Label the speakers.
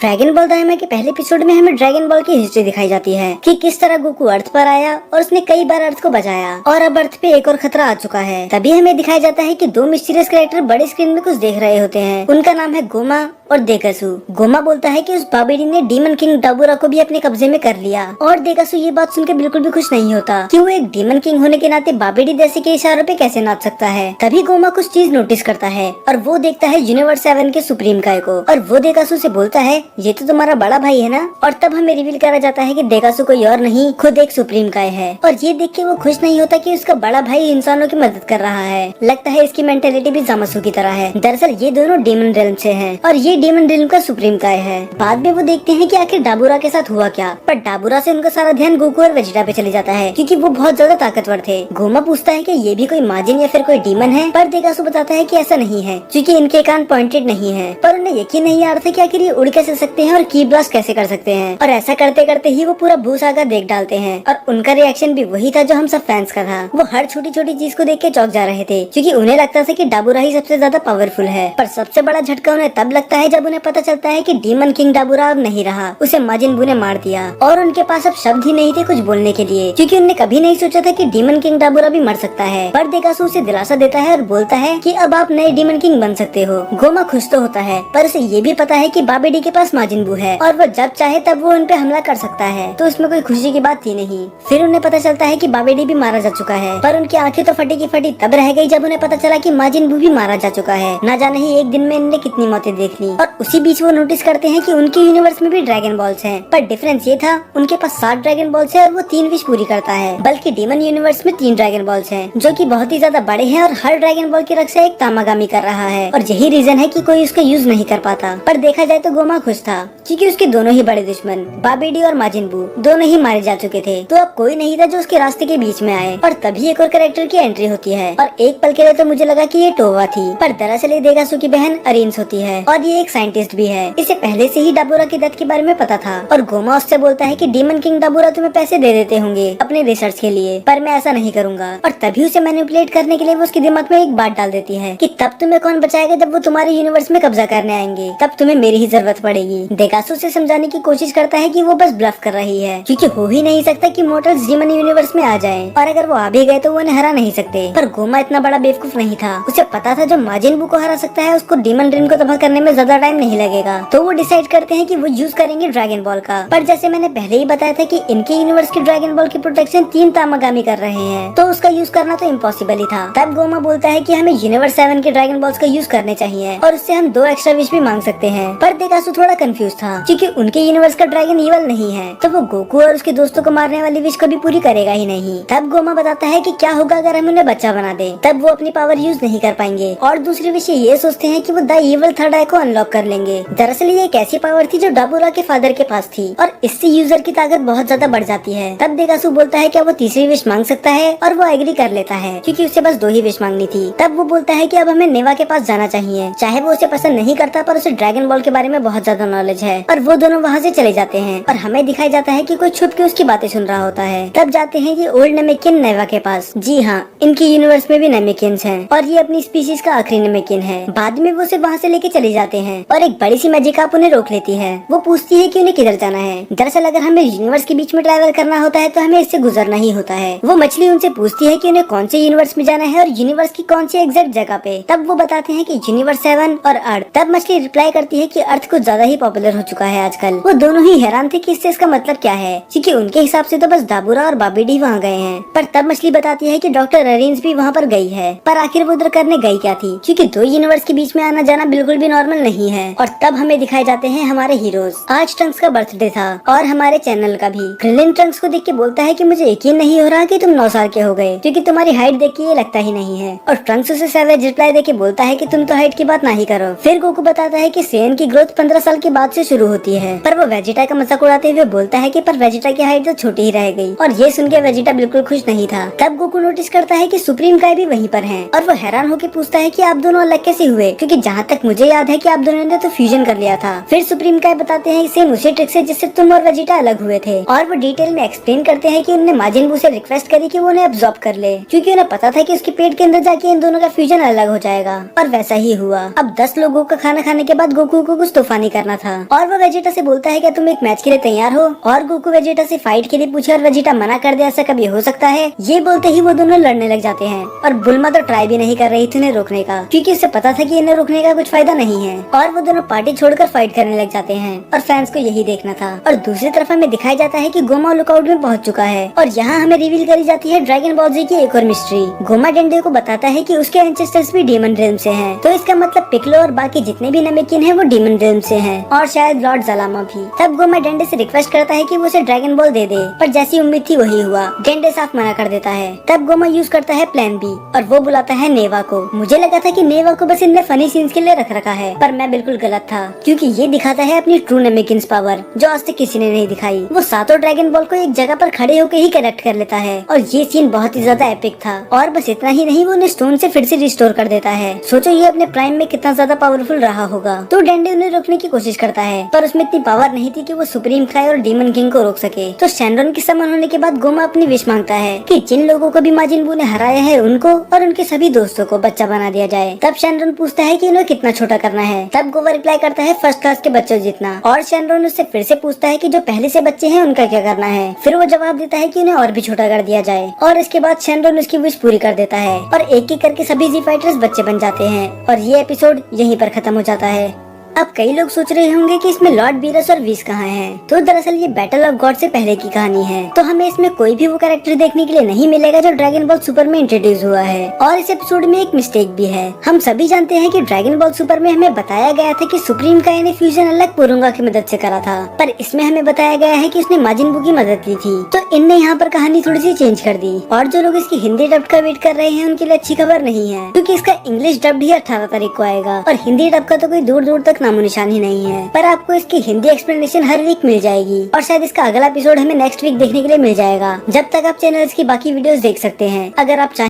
Speaker 1: Dragon ball दाइमा के पहले episode में हमें ड्रैगन बॉल की हिस्ट्री दिखाई जाती है कि किस तरह गोकू अर्थ पर आया और उसने कई बार अर्थ को बचाया और अब अर्थ पे एक और खतरा आ चुका है। तभी हमें दिखाया जाता है कि दो मिस्टीरियस कैरेक्टर बड़े स्क्रीन में कुछ देख रहे होते हैं। उनका नाम है गोमा और देकासु। गोमा बोलता है कि उस बाबेडी ने डीमन किंग डाबुरा को भी अपने कब्जे में कर लिया और देकासु ये बात सुनकर बिल्कुल भी खुश नहीं होता कि वो एक डीमन किंग होने के नाते बाबेडी जैसे के इशारों पे कैसे नाच सकता है। तभी गोमा कुछ चीज नोटिस करता है और वो देखता है यूनिवर्स 7 के सुप्रीम काय को और वो देकासु से बोलता है ये तो तुम्हारा बड़ा भाई है ना। और तब हमें रिवील करा जाता है कि देकासु कोई और नहीं खुद एक सुप्रीम काय है। और ये देख के वो खुश नहीं होता कि उसका बड़ा भाई इंसानों की मदद कर रहा है। लगता है इसकी मेंटेलिटी भी जामासु की तरह है। दरअसल ये दोनों डीमन रिल्म से हैं और ये डीमन रिल्म का सुप्रीम काय है। बाद में वो देखते हैं कि आखिर डाबुरा के साथ हुआ क्या, पर डाबुरा से उनका सारा ध्यान गोकू और वेजिटा पे चले जाता है क्योंकि वो बहुत ज्यादा ताकतवर थे। गोमा पूछता है कि ये भी कोई माजिन या फिर कोई डीमन है, पर देकासु बताता है कि ऐसा नहीं है क्योंकि इनके कान पॉइंटेड नहीं है। पर उन्हें यकीन नहीं आ रहा था कि आखिर ये उड़ कैसे सकते हैं और की ब्लास्ट कैसे कर सकते हैं। और ऐसा करते करते ही वो पूरा भूसागर देख डालते हैं और उनका रिएक्शन भी वही था जो हम सब फैंस का था। वो हर छोटी छोटी चीज को देख के चौंक जा रहे थे क्योंकि उन्हें लगता था कि डाबुरा ही सबसे ज्यादा पावरफुल है। पर सबसे बड़ा झटका उन्हें तब लगता है जब उन्हें पता चलता है कि डीमन किंग डाबुरा अब नहीं रहा, उसे माजिन बू ने मार दिया और उनके पास अब शब्द ही नहीं थे कुछ बोलने के लिए क्योंकि उन्हें कभी नहीं सोचा था कि डीमन किंग डाबुरा भी मर सकता है। पर देकासु उसे दिलासा देता है और बोलता है कि अब आप नए डीमन किंग बन सकते हो। गोमा खुश तो होता है पर उसे ये भी पता है कि बाबेडी के पास माजिन बू है और वो जब चाहे तब वो उन पे हमला कर सकता है, तो उसमें कोई खुशी की बात थी नहीं। फिर उन्हें पता चलता है कि बाबेडी भी मारा जा चुका है, पर उनकी आंखें तो फटी की फटी तब रह गई जब उन्हें पता चला कि माजिन बू भी मारा जा चुका है। ना जाने ही एक दिन में इनने कितनी मौतें देख ली। और उसी बीच वो नोटिस करते हैं कि उनके यूनिवर्स में भी ड्रैगन बॉल्स हैं, पर डिफरेंस ये था उनके पास 7 ड्रैगन बॉल्स है और वो 3 विश पूरी करता है, बल्कि डीमन यूनिवर्स में 3 ड्रैगन बॉल्स हैं जो कि बहुत ही ज्यादा बड़े हैं और हर ड्रैगन बॉल की रक्षा एक तामागामी कर रहा है और यही रीजन है कि कोई उसका यूज नहीं कर पाता। पर देखा जाए तो गोमा खुश था क्योंकि उसके दोनों ही बड़े दुश्मन बाबेडी और माजिन बू दोनों ही मारे जा चुके थे, तो अब कोई नहीं था जो उसके रास्ते के बीच में आए। और तभी एक और कैरेक्टर की एंट्री होती है और एक पल के लिए तो मुझे लगा कि ये टोवा थी, पर दरअसल ये देगासु की बहन अरिन्स होती है और ये एक साइंटिस्ट भी है। इसे पहले से ही डाबुरा की डेथ के बारे में पता था और गोमा उससे बोलता है कि डीमन किंग डाबुरा तुम्हें पैसे दे देते होंगे अपने रिसर्च के लिए, पर मैं ऐसा नहीं करूंगा। और तभी उसे मैनिपुलेट करने के लिए वो उसके दिमाग में एक बात डाल देती है कि तब तुम्हें कौन बचाएगा जब वो तुम्हारे यूनिवर्स में कब्जा करने आएंगे, तब तुम्हें मेरी ही जरूरत पड़ेगी। देगासु से समझाने की कोशिश करता है कि वो बस ब्लफ कर रही है क्योंकि हो ही नहीं सकता कि मोर्टल्स डीमन यूनिवर्स में आ जाएं और अगर वो आ भी गए तो वो उन्हें हरा नहीं सकते। पर गोमा इतना बड़ा बेवकूफ नहीं था, उसे पता था जो माजिन बू को हरा सकता है उसको डीमन रिन को तबाह करने में ज्यादा टाइम नहीं लगेगा। तो वो डिसाइड करते हैं कि वो यूज करेंगे ड्रैगन बॉल का। पर जैसे मैंने पहले ही बताया था कि इनके यूनिवर्स की ड्रैगन बॉल की प्रोटेक्शन 3 तामागामी कर रहे हैं, तो उसका यूज करना तो इम्पॉसिबल ही था। तब गोमा बोलता है कि हमें यूनिवर्स 7 के ड्रैगन बॉल्स का यूज करने चाहिए और उससे हम 2 एक्स्ट्रा विश भी मांग सकते हैं। पर देकासु थोड़ा कंफ्यूज था क्योंकि उनके यूनिवर्स का ड्रैगन ईवल नहीं है, तो वो गोकू और उसके दोस्तों को मारने वाली विश कभी पूरी करेगा ही नहीं। तब गोमा बताता है कि क्या होगा अगर हम उन्हें बच्चा बना दे, तब वो अपनी पावर यूज नहीं कर पाएंगे। और दूसरी विश ये सोचते हैं कि वो द ईवल थर्ड आई को अनलॉक कर लेंगे। दरअसल ये एक ऐसी पावर थी जो डाबुरा के फादर के पास थी और इससे यूजर की ताकत बहुत ज्यादा बढ़ जाती है। तब देकासु बोलता है क्या वो तीसरी विश मांग सकता है और वो एग्री कर लेता है क्योंकि उसे बस 2 ही विश मांगनी थी। तब वो बोलता है कि अब हमें नेवा के पास जाना चाहिए, चाहे वो उसे पसंद नहीं करता पर उसे ड्रैगन बॉल के बारे में बहुत ज्यादा नॉलेज है। और वो दोनों वहाँ से चले जाते हैं और हमें दिखाई जाता है कि कोई छुप के उसकी बातें सुन रहा होता है। तब जाते हैं ये ओल्ड नेमेकिन नेवा के पास। जी हाँ, इनके यूनिवर्स में भी नेमेकिन्स हैं और ये अपनी स्पीशीज का आखिरी नेमेकिन है। बाद में वो उसे वहाँ से लेके चले जाते हैं और एक बड़ी सी मैजिकाप उन्हें रोक लेती है। वो पूछती है कि उन्हें किधर जाना है। दरअसल अगर हमें यूनिवर्स के बीच में ट्रैवल करना होता है तो हमें इससे गुजरना ही होता है। वो मछली उनसे पूछती है कि उन्हें कौन से यूनिवर्स में जाना है और यूनिवर्स की कौन सी एग्जैक्ट जगह पे। तब वो बताते हैं कि यूनिवर्स 7 और अर्थ। तब मछली रिप्लाई करती है कि अर्थ कुछ ज्यादा ही पॉपुलर हो चुका है आजकल। वो दोनों ही हैरान थे कि इससे इसका मतलब क्या है क्योंकि उनके हिसाब से तो बस डाबुरा और बाबेडी वहाँ गए हैं। पर तब मछली बताती है कि डॉक्टर अरिन्स भी वहाँ पर गई है, पर आखिर वो उधर करने गई क्या थी क्योंकि 2 यूनिवर्स के बीच में आना जाना बिल्कुल भी नॉर्मल नहीं है। और तब हमें दिखाए जाते हैं हमारे हीरोज। आज ट्रंक्स का बर्थडे था और हमारे चैनल का भी। क्रिलिन ट्रंक्स को देख के बोलता है कि मुझे यकीन नहीं हो रहा कि तुम 9 साल के हो गए क्योंकि तुम्हारी हाइट देख के ये लगता ही नहीं है। और ट्रंक्स उसे सैवेज रिप्लाई देके बोलता है कि तुम तो हाइट की बात नहीं करो। फिर गोकू बताता है कि सेन की ग्रोथ 15 साल के बाद से शुरू होती है, पर वो वेजिटा का मजाक उड़ाते हुए बोलता है कि पर वेजिटा की हाइट तो छोटी ही रह गई। और ये सुन के वेजिटा बिल्कुल खुश नहीं था। तब गोकू नोटिस करता है कि सुप्रीम काय भी वहीं पर हैं और वो हैरान होकर पूछता है कि आप दोनों अलग कैसे हुए, क्योंकि जहाँ तक मुझे याद है कि आप दोनों ने तो फ्यूजन कर लिया था। फिर सुप्रीम काय बताते हैं सेम उसी ट्रिक से जिससे तुम और वेजिटा अलग हुए थे, और वो डिटेल में एक्सप्लेन करते हैं कि उन्होंने माजिन बू से रिक्वेस्ट करी कि वो उन्हें अब्सॉर्ब कर ले, क्योंकि उन्हें पता था कि उसके पेट के अंदर जाके इन दोनों का फ्यूजन अलग हो जाएगा। और वैसा ही हुआ। अब 10 लोगों का खाना खाने के बाद गोकू को कुछ तूफानी करना था, और वो वेजिटा से बोलता है क्या तुम एक मैच के लिए तैयार हो, और गोकू वेजिटा से फाइट के लिए पूछे और वेजिटा मना कर दे, ऐसा कभी हो सकता है। ये बोलते ही वो दोनों लड़ने लग जाते हैं, और बुल्मा तो ट्राई भी नहीं कर रही थी उन्हें रोकने का, क्योंकि उसे पता था कि इन्हें रोकने का कुछ फायदा नहीं है, और वो दोनों पार्टी छोड़कर फाइट करने लग जाते हैं, और फैंस को यही देखना था। और दूसरी तरफ हमें दिखाया जाता है कि गोमा लुकआउट में पहुंच चुका है, और यहाँ हमें रिवील करी जाती है ड्रैगन बॉल जी की एक और मिस्ट्री। गोमा डेंडे को बताता है कि उसके एंसेस्टर्स भी डीमन रिल्म से हैं, तो इसका मतलब पिक्लो और बाकी जितने भी नमेकिन हैं वो डीमन रिल्म से हैं, और शायद लॉर्ड ज़लामा भी। तब गोमा डेंडे से रिक्वेस्ट करता है कि वो उसे ड्रैगन बॉल दे दे, पर जैसी उम्मीद थी वही हुआ, डेंडे साफ मना कर देता है। तब गोमा यूज करता है प्लान बी, और वो बुलाता है नेवा को। मुझे लगा था कि नेवा को बस इनने फनी सीन्स के लिए रख रखा है, पर मैं बिल्कुल गलत था, क्योंकि ये दिखाता है अपनी ट्रू नमेकिन्स पावर, जो आज तक किसी ने नहीं दिखाई। वो सातों ड्रैगन बॉल को एक जगह पर खड़े होकर ही कलेक्ट कर लेता है, और ये सीन बहुत ही ज्यादा एपिक था। और बस इतना ही नहीं, वो उन्हें स्टोन से फिर से रिस्टोर कर देता है। सोचो ये अपने प्राइम में कितना ज्यादा पावरफुल रहा होगा। तो डेंडे उन्हें रोकने की कोशिश करता है, पर उसमें इतनी पावर नहीं थी कि वो सुप्रीम क्राई और डीमन किंग को रोक सके। तो शैनरॉन के समन होने के बाद गोमा अपनी विश मांगता है कि जिन लोगों को भी माजिन बू ने हराया है उनको और उनके सभी दोस्तों को बच्चा बना दिया जाए। तब शैनरॉन पूछता है कि उन्हें कितना छोटा करना है। तब गोवा रिप्लाई करता है फर्स्ट क्लास के बच्चों जितना, और शैनरॉन उससे फिर से पूछता है कि जो पहले से बच्चे हैं उनका क्या करना है। फिर वो जवाब देता है कि उन्हें और भी छोटा कर दिया जाए, और इसके बाद शैनरॉन उसकी विश पूरी कर देता है, और एक एक करके सभी जी फाइटर्स बच्चे बन जाते हैं, और ये एपिसोड यहीं पर खत्म हो जाता है। अब कई लोग सोच रहे होंगे कि इसमें लॉर्ड बीरस और विस कहाँ हैं? तो दरअसल ये बैटल ऑफ गॉड से पहले की कहानी है, तो हमें इसमें कोई भी वो कैरेक्टर देखने के लिए नहीं मिलेगा जो ड्रैगन बॉल सुपर में इंट्रोड्यूस हुआ है। और इस एपिसोड में एक मिस्टेक भी है। हम सभी जानते हैं कि ड्रैगन बॉल सुपर में हमें बताया गया था कि सुप्रीम काई ने फ्यूजन अलग पुरुंगा की मदद से करा था, पर इसमें हमें बताया गया है कि उसने माजिन बू की मदद की थी। तो इनने यहाँ पर कहानी थोड़ी सी चेंज कर दी, और जो लोग इसकी हिंदी डब का वेट कर रहे हैं उनके लिए अच्छी खबर नहीं है, क्योंकि इसका इंग्लिश डब ही 18 तारीख को आएगा, और हिंदी डब का तो कोई दूर दूर तक नामो निशान ही नहीं है। पर आपको इसकी हिंदी एक्सप्लेनेशन हर वीक मिल जाएगी, और शायद इसका अगला एपिसोड हमें नेक्स्ट वीक देखने के लिए मिल जाएगा। जब तक आप चैनल की बाकी वीडियोस देख सकते हैं, अगर आप